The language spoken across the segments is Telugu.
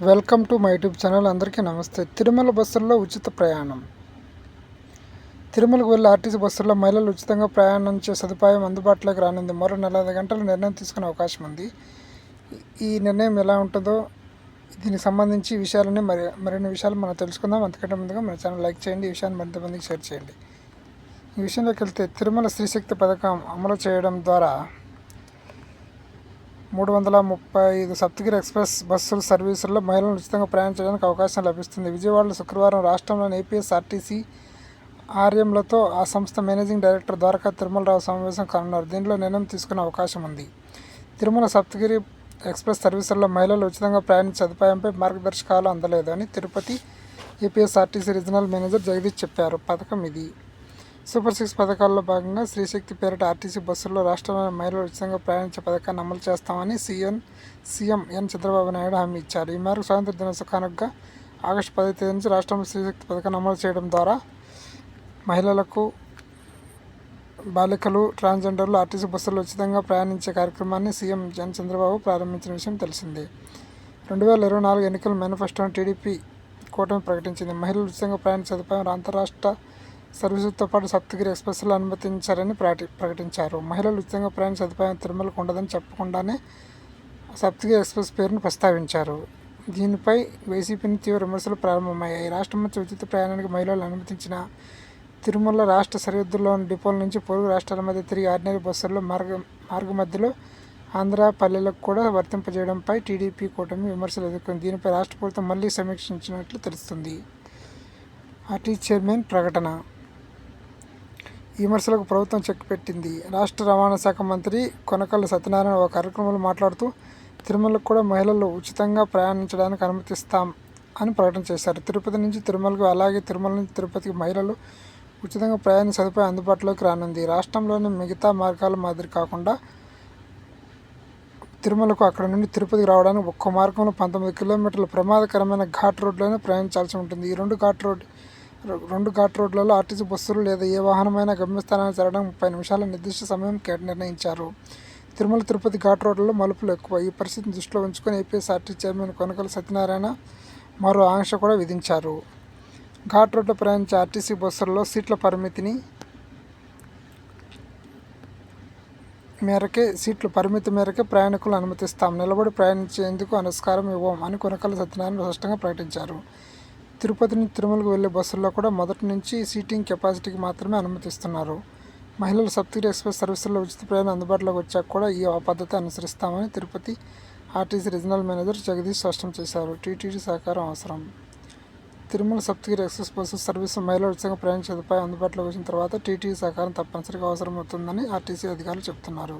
Welcome to my YouTube channel. అందరికీ నమస్తే. తిరుమల బస్సుల్లో ఉచిత ప్రయాణం. తిరుమలకు వెళ్లే ఆర్టీసీ బస్సుల్లో మహిళలు ఉచితంగా ప్రయాణించే సదుపాయం అందుబాటులోకి రానుంది. మరో 45 గంటలు నిర్ణయం తీసుకునే అవకాశం ఉంది. ఈ నిర్ణయం ఎలా ఉంటుందో, దీనికి సంబంధించి విషయాలని మరిన్ని విషయాలు మనం తెలుసుకుందాం. అంతకంటే ముందుగా మన ఛానల్ లైక్ చేయండి, ఈ విషయాన్ని మరింత మందికి షేర్ చేయండి. ఈ విషయంలోకి వెళ్తే, తిరుమల స్త్రీశక్తి పథకం అమలు చేయడం ద్వారా 335 సప్తగిరి ఎక్స్ప్రెస్ బస్సుల సర్వీసుల్లో మహిళలను ఉచితంగా ప్రయాణించడానికి అవకాశం లభిస్తుంది. విజయవాడలో శుక్రవారం రాష్ట్రంలోని ఏపీఎస్ఆర్టీసీ ఆర్ఎంలతో ఆ సంస్థ మేనేజింగ్ డైరెక్టర్ ద్వారకా తిరుమలరావు సమావేశం కానున్నారు. దీనిలో నిర్ణయం తీసుకునే అవకాశం ఉంది. తిరుమల సప్తగిరి ఎక్స్ప్రెస్ సర్వీసుల్లో మహిళలు ఉచితంగా ప్రయాణించే సదుపాయంపై మార్గదర్శకాలు అందలేదు అని Tirupati APSRTC regional manager Jagadish చెప్పారు. పథకం ఇది సూపర్ 6 పథకాల్లో భాగంగా స్త్రీశక్తి పేరిట ఆర్టీసీ బస్సుల్లో రాష్ట్రంలోని మహిళలు ఉచితంగా ప్రయాణించే పథకాన్ని అమలు చేస్తామని సీఎం ఎన్ చంద్రబాబు నాయుడు హామీ ఇచ్చారు. ఈ మేరకు స్వాతంత్ర దినోత్సవ కానుకగా ఆగస్టు 10వ తేదీ నుంచి రాష్ట్రంలో స్త్రీశక్తి పథకాన్ని అమలు చేయడం ద్వారా మహిళలకు, బాలికలు, ట్రాన్స్జెండర్లు ఆర్టీసీ బస్సుల్లో ఉచితంగా ప్రయాణించే కార్యక్రమాన్ని సీఎం ఎన్ చంద్రబాబు ప్రారంభించిన విషయం తెలిసిందే. 2024 ఎన్నికల మేనిఫెస్టోను టీడీపీ కూటమి ప్రకటించింది. మహిళలు ఉచితంగా ప్రయాణించే సదుపాయం అంతరాష్ట్ర సర్వీసులతో పాటు సప్తగిరి ఎక్స్ప్రెస్లో అనుమతించారని ప్రకటించారు. మహిళలు ఉచితంగా ప్రయాణ సదుపాయం తిరుమలకు ఉండదని చెప్పకుండానే సప్తగిరి ఎక్స్ప్రెస్ పేరును ప్రస్తావించారు. దీనిపై వైసీపీని తీవ్ర విమర్శలు ప్రారంభమయ్యాయి. రాష్ట్రం నుంచి ఉచిత ప్రయాణానికి మహిళలు అనుమతించిన తిరుమల రాష్ట్ర సరిహద్దుల్లోని డిపోల నుంచి పొరుగు రాష్ట్రాల మధ్య తిరిగి ఆర్డినరీ బస్సుల్లో మార్గ మధ్యలో ఆంధ్ర పల్లెలకు కూడా వర్తింపజేయడంపై టీడీపీ కూటమి విమర్శలు ఎదుర్కొంది. దీనిపై రాష్ట్ర ప్రభుత్వం మళ్లీ సమీక్షించినట్లు తెలుస్తుంది. ఆర్టీసీ చైర్మన్ ప్రకటన. ఈ విమర్శలకు ప్రభుత్వం చెక్ పెట్టింది. రాష్ట్ర రవాణా శాఖ మంత్రి కొనకళ్ళ సత్యనారాయణ ఒక కార్యక్రమంలో మాట్లాడుతూ, తిరుమలకు కూడా మహిళలు ఉచితంగా ప్రయాణించడానికి అనుమతిస్తాం అని ప్రకటన చేశారు. తిరుపతి నుంచి తిరుమలకు, అలాగే తిరుమల నుంచి తిరుపతికి మహిళలు ఉచితంగా ప్రయాణ సదుపాయం అందుబాటులోకి రానుంది. రాష్ట్రంలోని మిగతా మార్గాల మాదిరి కాకుండా తిరుమలకు అక్కడ నుండి తిరుపతికి రావడానికి ఒక్కో మార్గంలో 19 కిలోమీటర్ల ప్రమాదకరమైన ఘాట్ రోడ్లోనే ప్రయాణించాల్సి ఉంటుంది. ఈ రెండు ఘాట్ రోడ్లలో ఆర్టీసీ బస్సులు లేదా ఏ వాహనమైనా గమ్యస్థానానికి చేరడానికి 30 నిమిషాల నిర్దిష్ట సమయం నిర్ణయించారు. తిరుమల తిరుపతి ఘాట్ రోడ్లలో మలుపులు ఎక్కువ. ఈ పరిస్థితిని దృష్టిలో ఉంచుకొని ఏపీఎస్ఆర్టీసీ చైర్మన్ కొనకళ్ళ సత్యనారాయణ మరో ఆంక్ష కూడా విధించారు. ఘాట్ రోడ్లో ప్రయాణించే ఆర్టీసీ బస్సుల్లో సీట్ల పరిమితి మేరకే ప్రయాణికులు అనుమతిస్తాం, నిలబడి ప్రయాణించేందుకు ఆస్కారం ఇవ్వం అని కొనకళ్ళ సత్యనారాయణ స్పష్టంగా ప్రకటించారు. తిరుపతి నుంచి తిరుమలకు వెళ్లే బస్సుల్లో కూడా మొదటి నుంచి సీటింగ్ కెపాసిటీకి మాత్రమే అనుమతిస్తున్నారు. మహిళలు సప్తగిరి ఎక్స్ప్రెస్ సర్వీసుల్లో ఉచిత ప్రయాణం అందుబాటులోకి వచ్చాక కూడా ఈ పద్ధతి అనుసరిస్తామని Tirupati RTC regional manager Jagadish స్పష్టం చేశారు. టీటీడీ సహకారం అవసరం. Tirumala Saptagiri express bus service మహిళలు ఉచితంగా ప్రయాణించే సదుపాయం అందుబాటులోకి వచ్చిన తర్వాత టీటీడీ సహకారం తప్పనిసరిగా అవసరమవుతుందని ఆర్టీసీ అధికారులు చెబుతున్నారు.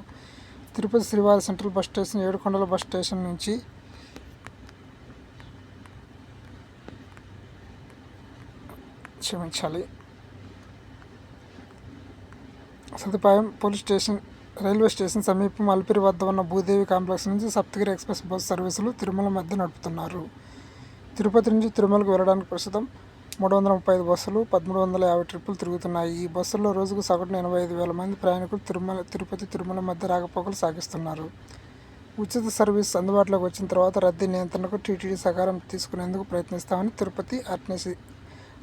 తిరుపతి శ్రీవారి సెంట్రల్ బస్ స్టేషన్, ఏడుకొండల బస్ స్టేషన్ నుంచి సదుపాయం పోలీస్ స్టేషన్, రైల్వే స్టేషన్ సమీపం అల్పిరి వద్ద ఉన్న భూదేవి కాంప్లెక్స్ నుంచి సప్తగిరి ఎక్స్ప్రెస్ బస్సు సర్వీసులు తిరుమల మధ్య నడుపుతున్నారు. తిరుపతి నుంచి తిరుమలకు వెళ్ళడానికి ప్రస్తుతం 335 బస్సులు, 1350 ట్రిప్పులు తిరుగుతున్నాయి. ఈ బస్సుల్లో రోజుకు సగటున 85,000 మంది ప్రయాణికులు తిరుమల మధ్య రాకపోకలు సాగిస్తున్నారు. ఉచిత సర్వీస్ అందుబాటులోకి వచ్చిన తర్వాత రద్దీ నియంత్రణకు టీటీడీ సహకారం తీసుకునేందుకు ప్రయత్నిస్తామని Tirupati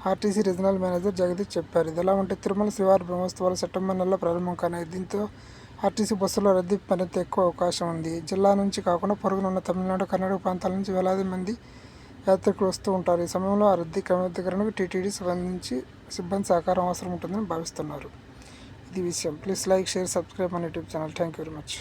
RTC regional manager Jagadish చెప్పారు. ఇదిలా ఉంటే తిరుమల శ్రీవారి బ్రహ్మోత్సవాలు సెప్టెంబర్ నెలలో ప్రారంభం కానున్నాయి. దీంతో ఆర్టీసీ బస్సుల్లో రద్దీ మరింత ఎక్కువ అవకాశం ఉంది. జిల్లా నుంచి కాకుండా పొరుగునున్న తమిళనాడు, కర్ణాటక ప్రాంతాల నుంచి వేలాది మంది యాత్రికులు వస్తూ ఉంటారు. ఈ సమయంలో ఆ రద్దీ క్రమబద్ధీకరణకు టీటీడీ సిబ్బంది సహకారం అవసరం ఉంటుందని భావిస్తున్నారు. ఇది విషయం. Please like, share, subscribe my YouTube channel. Thank you very much.